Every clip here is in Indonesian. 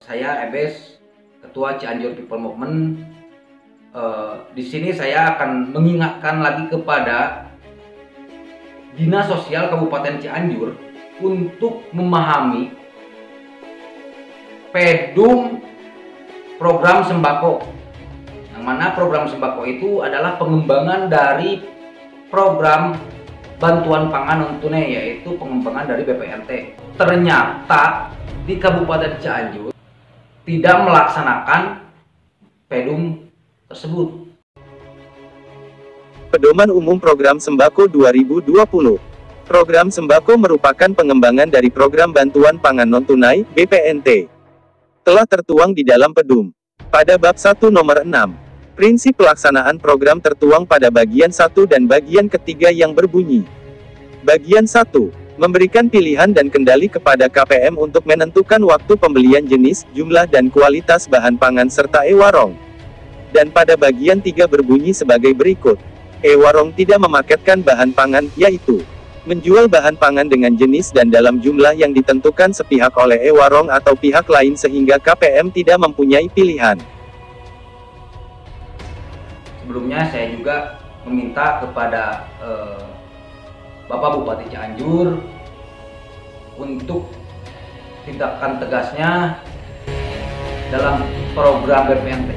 Saya Ebes, Ketua Cianjur People Movement. Di sini saya akan mengingatkan lagi kepada Dinas Sosial Kabupaten Cianjur untuk memahami pedum program sembako. Yang mana program sembako itu adalah pengembangan dari program bantuan pangan non tunai, yaitu pengembangan dari BPNT. Ternyata di Kabupaten Cianjur tidak melaksanakan pedum tersebut. Pedoman Umum Program Sembako 2020. Program sembako merupakan pengembangan dari Program Bantuan Pangan Non-Tunai (BPNT). Telah tertuang di dalam Pedum. Pada bab 1 nomor 6. Prinsip pelaksanaan program tertuang pada bagian 1 dan bagian ketiga yang berbunyi. Bagian 1. Memberikan pilihan dan kendali kepada KPM untuk menentukan waktu pembelian jenis, jumlah dan kualitas bahan pangan serta e-warong. Dan pada bagian 3 berbunyi sebagai berikut. E-warong tidak memaketkan bahan pangan, yaitu menjual bahan pangan dengan jenis dan dalam jumlah yang ditentukan sepihak oleh e-warong atau pihak lain sehingga KPM tidak mempunyai pilihan. Sebelumnya saya juga meminta kepada Bapak Bupati Cianjur untuk tindakan tegasnya dalam program BPNT.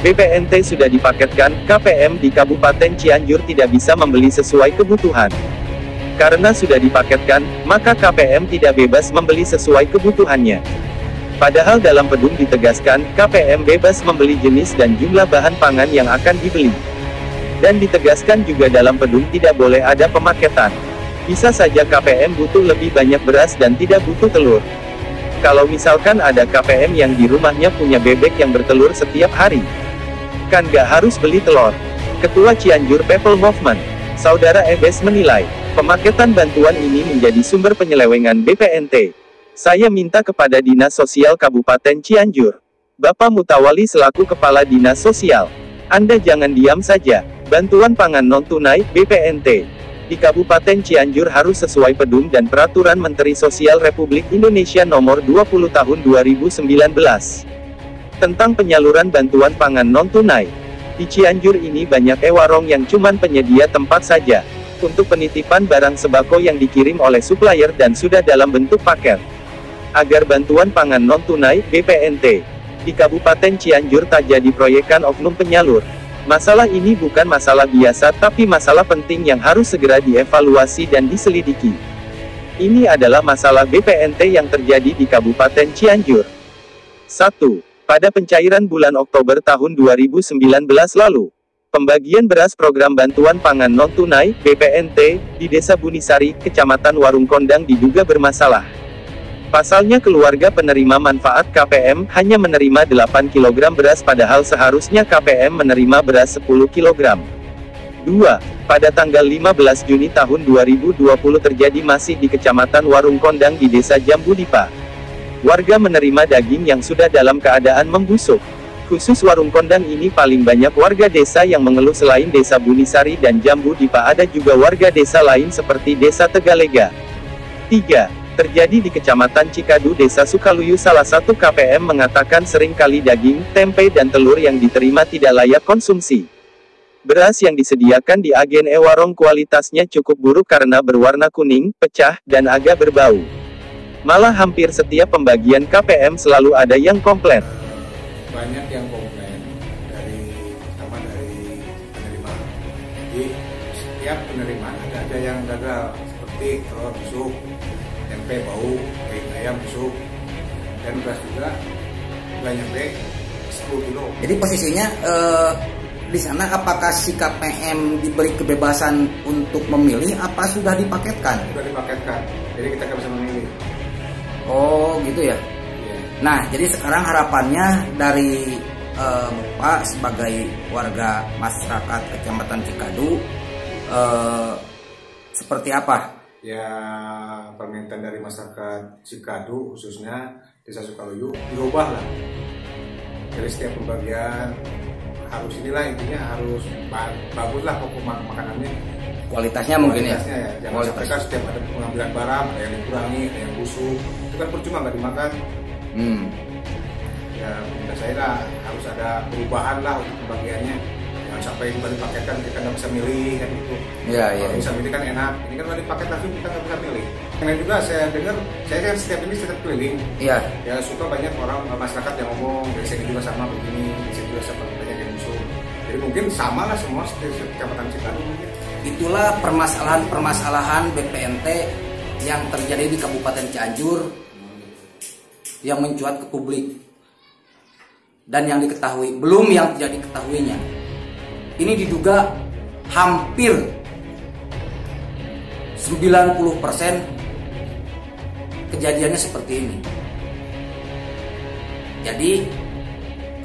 BPNT sudah dipaketkan, KPM di Kabupaten Cianjur tidak bisa membeli sesuai kebutuhan. Karena sudah dipaketkan, maka KPM tidak bebas membeli sesuai kebutuhannya. Padahal dalam Pedum ditegaskan, KPM bebas membeli jenis dan jumlah bahan pangan yang akan dibeli. Dan ditegaskan juga dalam Pedum tidak boleh ada pemaketan. Bisa saja KPM butuh lebih banyak beras dan tidak butuh telur. Kalau misalkan ada KPM yang di rumahnya punya bebek yang bertelur setiap hari, kan gak harus beli telur. Ketua Cianjur People Movement, Saudara Ebes menilai, pemaketan bantuan ini menjadi sumber penyelewengan BPNT. Saya minta kepada Dinas Sosial Kabupaten Cianjur, Bapak Mutawali selaku Kepala Dinas Sosial, Anda jangan diam saja. Bantuan pangan non-tunai, BPNT, di Kabupaten Cianjur harus sesuai Pedum dan Peraturan Menteri Sosial Republik Indonesia Nomor 20 Tahun 2019. Tentang penyaluran bantuan pangan non-tunai. Di Cianjur ini banyak e-warong yang cuman penyedia tempat saja, untuk penitipan barang sembako yang dikirim oleh supplier dan sudah dalam bentuk paket. Agar bantuan pangan non-tunai, BPNT, di Kabupaten Cianjur tak jadi proyekan oknum penyalur. Masalah ini bukan masalah biasa tapi masalah penting yang harus segera dievaluasi dan diselidiki. Ini adalah masalah BPNT yang terjadi di Kabupaten Cianjur. 1. Pada pencairan bulan Oktober tahun 2019 lalu, pembagian beras program bantuan pangan non-tunai, BPNT, di Desa Bunisari, Kecamatan Warung Kondang diduga bermasalah. Pasalnya keluarga penerima manfaat KPM hanya menerima 8 kg beras padahal seharusnya KPM menerima beras 10 kg. 2. Pada tanggal 15 Juni tahun 2020 terjadi masih di Kecamatan Warung Kondang di Desa Jambu Dipa. Warga menerima daging yang sudah dalam keadaan membusuk. Khusus Warung Kondang ini paling banyak warga desa yang mengeluh. Selain Desa Bunisari dan Jambu Dipa ada juga warga desa lain seperti Desa Tegalega. 3. Terjadi di Kecamatan Cikadu Desa Sukaluyu. Salah satu KPM mengatakan sering kali daging, tempe dan telur yang diterima tidak layak konsumsi. Beras yang disediakan di agen e-warong kualitasnya cukup buruk karena berwarna kuning, pecah, dan agak berbau. Malah hampir setiap pembagian KPM selalu ada yang komplain. Banyak yang komplain dari penerima. Jadi setiap penerimaan ada yang gagal seperti telur busuk, tempe bau, daging ayam busuk, dan beras juga banyak 10 kilo. Jadi posisinya di sana apakah si KPM diberi kebebasan untuk memilih apa sudah dipaketkan? Sudah dipaketkan, jadi kita nggak bisa memilih. Oh gitu ya. Iya. Nah jadi sekarang harapannya dari Bapak sebagai warga masyarakat Kecamatan Cikadu seperti apa? Ya, permintaan dari masyarakat Cikadu khususnya Desa Sukaluyu dirubah lah. Jadi setiap pembagian harus inilah, intinya harus bagus lah pokok makanannya. Kualitasnya mungkin ya. Jangan sampai kan setiap ada pengambilan barang ada yang dikurangi, ada yang busuk. itu kan percuma nggak dimakan. Ya menurut saya lah harus ada perubahan lah untuk pembagiannya. Jangan sampai itu dipaketkan kita nggak bisa milih kan gitu. Iya. Kalau bisa milih kan enak. Ini kan kalau dipaket langsung kita nggak bisa milih. Karena juga saya dengar, saya kan setiap keliling. Iya. Ya suka banyak orang masyarakat yang ngomong dari sini juga sama begini, dari sini juga sama banyak yang musuh. Jadi mungkin sama lah semua seperti Kecamatan Cikadu mungkin. Itulah permasalahan BPNT yang terjadi di Kabupaten Cianjur yang mencuat ke publik dan yang diketahui, belum yang tidak diketahuinya. Ini diduga hampir 90% kejadiannya seperti ini. Jadi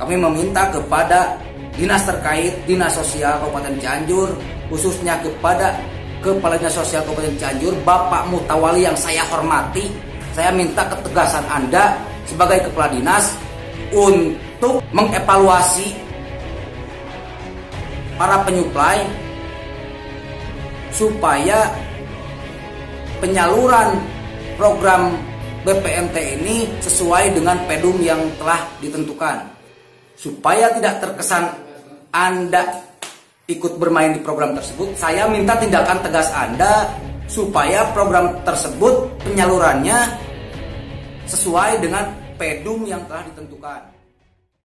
kami meminta kepada dinas terkait, Dinas Sosial Kabupaten Cianjur, khususnya kepada Kepala Dinas Sosial Kabupaten Cianjur, Bapak Mutawali yang saya hormati, saya minta ketegasan Anda sebagai Kepala Dinas untuk mengevaluasi para penyuplai supaya penyaluran program BPNT ini sesuai dengan pedum yang telah ditentukan. Supaya tidak terkesan Anda ikut bermain di program tersebut, saya minta tindakan tegas Anda supaya program tersebut penyalurannya sesuai dengan pedum yang telah ditentukan.